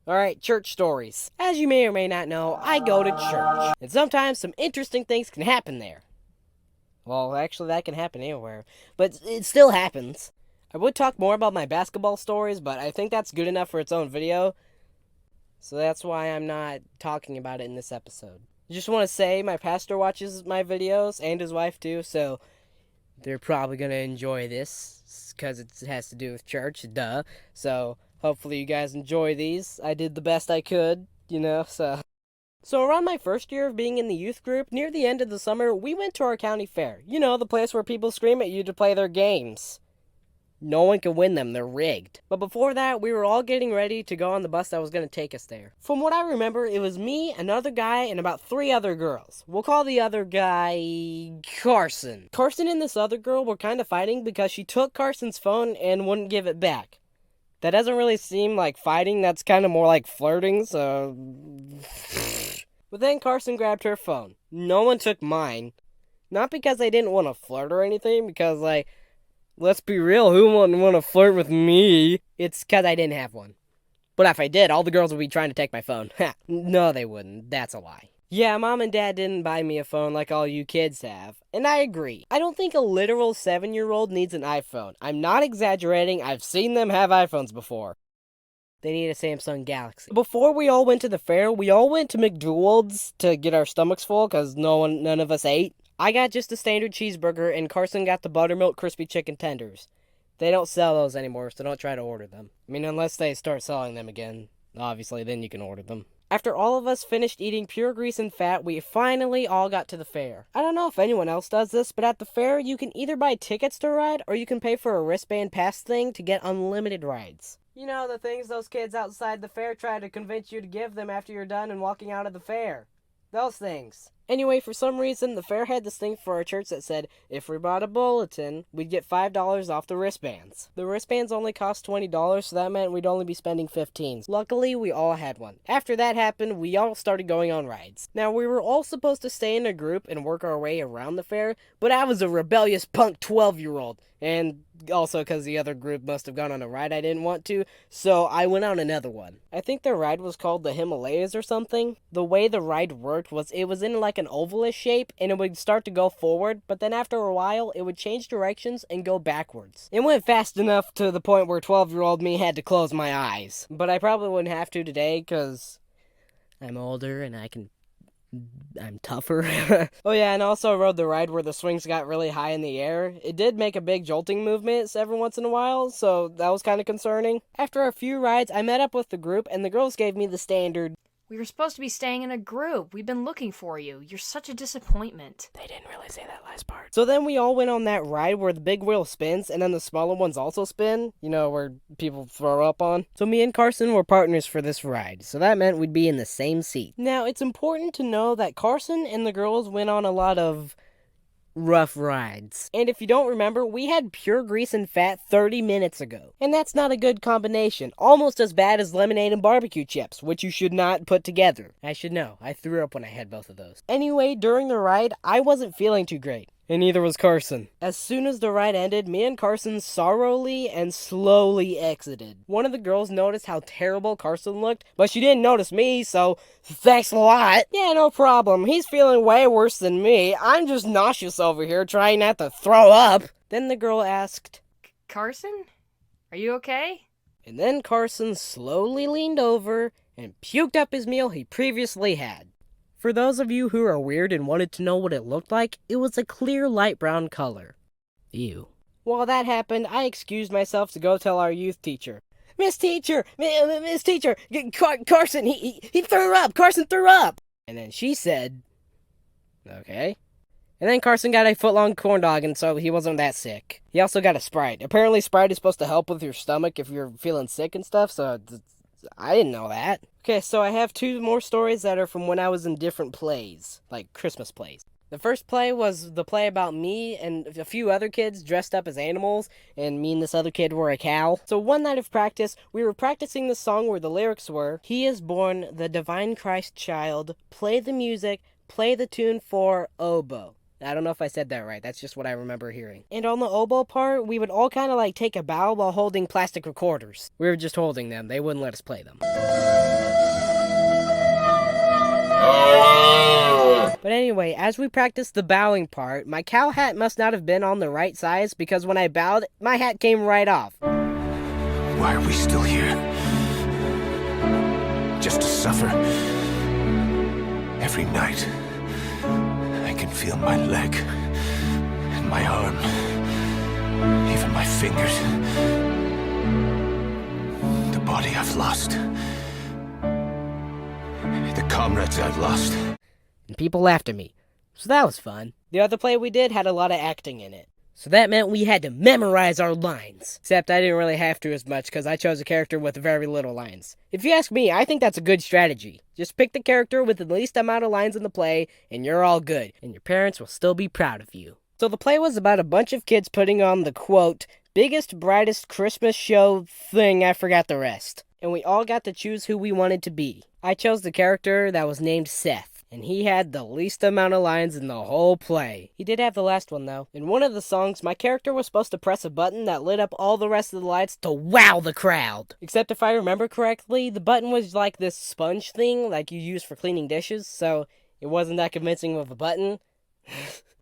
Alright, church stories. As you may or may not know, I go to church. And sometimes some interesting things can happen there. Well, actually, that can happen anywhere. But it still happens. I would talk more about my basketball stories, but I think that's good enough for its own video. So that's why I'm not talking about it in this episode. I just want to say my pastor watches my videos, and his wife too, so they're probably going to enjoy this, because it has to do with church, duh. So hopefully you guys enjoy these. I did the best I could, So around my first year of being in the youth group, near the end of the summer, we went to our county fair. You know, the place where people scream at you to play their games. No one can win them, they're rigged. But before that, we were all getting ready to go on the bus that was going to take us there. From what I remember, it was me, another guy, and about 3 other girls. We'll call the other guy Carson. Carson and this other girl were kind of fighting because she took Carson's phone and wouldn't give it back. That doesn't really seem like fighting, that's kind of more like flirting, so... But then Carson grabbed her phone. No one took mine. Not because they didn't want to flirt or anything, because, let's be real, who wouldn't want to flirt with me? It's because I didn't have one. But if I did, all the girls would be trying to take my phone. Ha! No, they wouldn't. That's a lie. Yeah, Mom and Dad didn't buy me a phone like all you kids have. And I agree. I don't think a literal 7-year-old needs an iPhone. I'm not exaggerating. I've seen them have iPhones before. They need a Samsung Galaxy. Before we all went to the fair, we all went to McDonald's to get our stomachs full because none of us ate. I got just a standard cheeseburger, and Carson got the buttermilk crispy chicken tenders. They don't sell those anymore, so don't try to order them. I mean, unless they start selling them again. Obviously, then you can order them. After all of us finished eating pure grease and fat, we finally all got to the fair. I don't know if anyone else does this, but at the fair, you can either buy tickets to ride, or you can pay for a wristband pass thing to get unlimited rides. You know, the things those kids outside the fair try to convince you to give them after you're done and walking out of the fair. Those things. Anyway, for some reason, the fair had this thing for our church that said, if we bought a bulletin, we'd get $5 off the wristbands. The wristbands only cost $20, so that meant we'd only be spending $15. Luckily, we all had one. After that happened, we all started going on rides. Now, we were all supposed to stay in a group and work our way around the fair, but I was a rebellious punk 12-year-old. And also because the other group must have gone on a ride I didn't want to, so I went on another one. I think the ride was called the Himalayas or something. The way the ride worked was it was in like an ovalish shape, and it would start to go forward, but then after a while, it would change directions and go backwards. It went fast enough to the point where 12-year-old me had to close my eyes. But I probably wouldn't have to today, because I'm older and I'm tougher. Oh yeah, and also I rode the ride where the swings got really high in the air. It did make a big jolting movement every once in a while, so that was kind of concerning. After a few rides, I met up with the group, and the girls gave me the standard, "We were supposed to be staying in a group. We've been looking for you. You're such a disappointment." They didn't really say that last part. So then we all went on that ride where the big wheel spins, and then the smaller ones also spin. You know, where people throw up on. So me and Carson were partners for this ride, so that meant we'd be in the same seat. Now, it's important to know that Carson and the girls went on a lot of rough rides. And if you don't remember, we had pure grease and fat 30 minutes ago. And that's not a good combination. Almost as bad as lemonade and barbecue chips, which you should not put together. I should know. I threw up when I had both of those. Anyway, during the ride, I wasn't feeling too great. And neither was Carson. As soon as the ride ended, me and Carson sorrowfully and slowly exited. One of the girls noticed how terrible Carson looked, but she didn't notice me, so thanks a lot. Yeah, no problem. He's feeling way worse than me. I'm just nauseous over here trying not to throw up. Then the girl asked, "Carson? Are you okay?" And then Carson slowly leaned over and puked up his meal he previously had. For those of you who are weird and wanted to know what it looked like, it was a clear light brown color. Ew. While that happened, I excused myself to go tell our youth teacher. Miss Teacher! Miss Teacher! Carson, he threw up! Carson threw up! And then she said, okay. And then Carson got a foot-long corn dog, and so he wasn't that sick. He also got a Sprite. Apparently Sprite is supposed to help with your stomach if you're feeling sick and stuff, so I didn't know that. Okay, so I have 2 more stories that are from when I was in different plays, like Christmas plays. The first play was the play about me and a few other kids dressed up as animals, and me and this other kid were a cow. So one night of practice, we were practicing the song where the lyrics were, "He is born, the divine Christ child, play the music, play the tune for oboe." I don't know if I said that right. That's just what I remember hearing. And on the oboe part, we would all kind of like take a bow while holding plastic recorders. We were just holding them. They wouldn't let us play them. But anyway, as we practiced the bowing part, my cow hat must not have been on the right size because when I bowed, my hat came right off. Why are we still here? Just to suffer? Every night, I can feel my leg and my arm, even my fingers. The body I've lost. The comrades I've lost. And people laughed at me. So that was fun. The other play we did had a lot of acting in it. So that meant we had to memorize our lines. Except I didn't really have to as much because I chose a character with very little lines. If you ask me, I think that's a good strategy. Just pick the character with the least amount of lines in the play, and you're all good. And your parents will still be proud of you. So the play was about a bunch of kids putting on the, quote, biggest, brightest Christmas show thing, I forgot the rest. And we all got to choose who we wanted to be. I chose the character that was named Seth, and he had the least amount of lines in the whole play. He did have the last one, though. In one of the songs, my character was supposed to press a button that lit up all the rest of the lights to wow the crowd. Except if I remember correctly, the button was like this sponge thing like you use for cleaning dishes, so it wasn't that convincing of a button.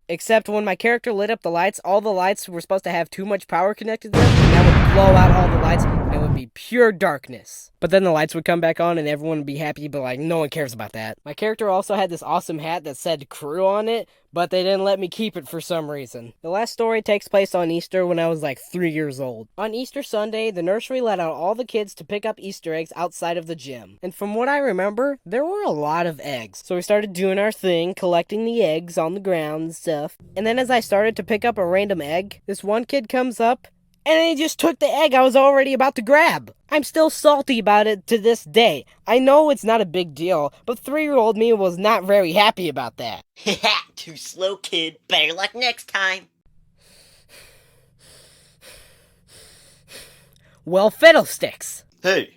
Except when my character lit up the lights, all the lights were supposed to have too much power connected to them, and that would blow out all the lights, and it would be pure darkness. But then the lights would come back on, and everyone would be happy, but like, no one cares about that. My character also had this awesome hat that said crew on it, but they didn't let me keep it for some reason. The last story takes place on Easter when I was like 3 years old. On Easter Sunday, the nursery let out all the kids to pick up Easter eggs outside of the gym. And from what I remember, there were a lot of eggs. So we started doing our thing, collecting the eggs on the ground and stuff. And then as I started to pick up a random egg, this one kid comes up, and he just took the egg I was already about to grab. I'm still salty about it to this day. I know it's not a big deal, but 3-year-old me was not very happy about that. Too slow, kid. Better luck next time. Well, fiddlesticks. Hey,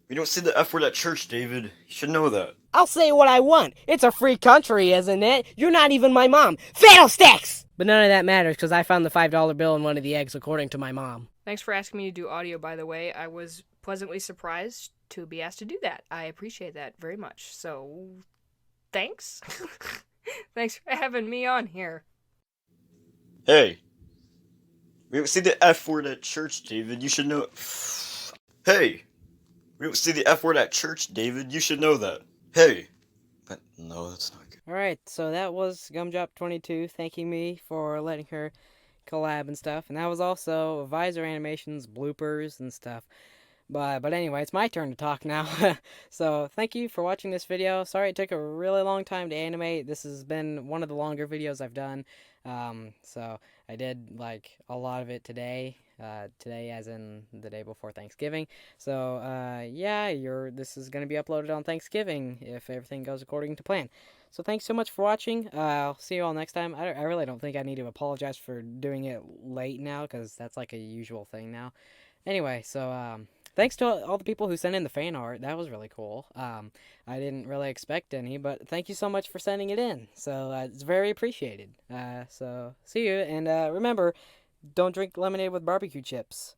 we don't say the F word at church, David. You should know that. I'll say what I want. It's a free country, isn't it? You're not even my mom. Fiddlesticks! But none of that matters because I found the $5 bill in one of the eggs, according to my mom. Thanks for asking me to do audio, by the way. I was pleasantly surprised to be asked to do that. I appreciate that very much. So, thanks. Thanks for having me on here. Hey, we don't say the F word at church, David. You should know. Hey, we don't say the F word at church, David. You should know that. Hey, but no, that's not good. Alright, so that was Gumdrop22 thanking me for letting her collab and stuff. And that was also Visor Animations, bloopers, and stuff. But anyway, it's my turn to talk now. So thank you for watching this video. Sorry it took a really long time to animate. This has been one of the longer videos I've done. So I did like a lot of it today. Today as in the day before Thanksgiving. So yeah, this is going to be uploaded on Thanksgiving if everything goes according to plan. So thanks so much for watching. I'll see you all next time. I really don't think I need to apologize for doing it late now because that's like a usual thing now. Anyway, so thanks to all the people who sent in the fan art. That was really cool. I didn't really expect any, but thank you so much for sending it in. So it's very appreciated. So see you, and remember, don't drink lemonade with barbecue chips.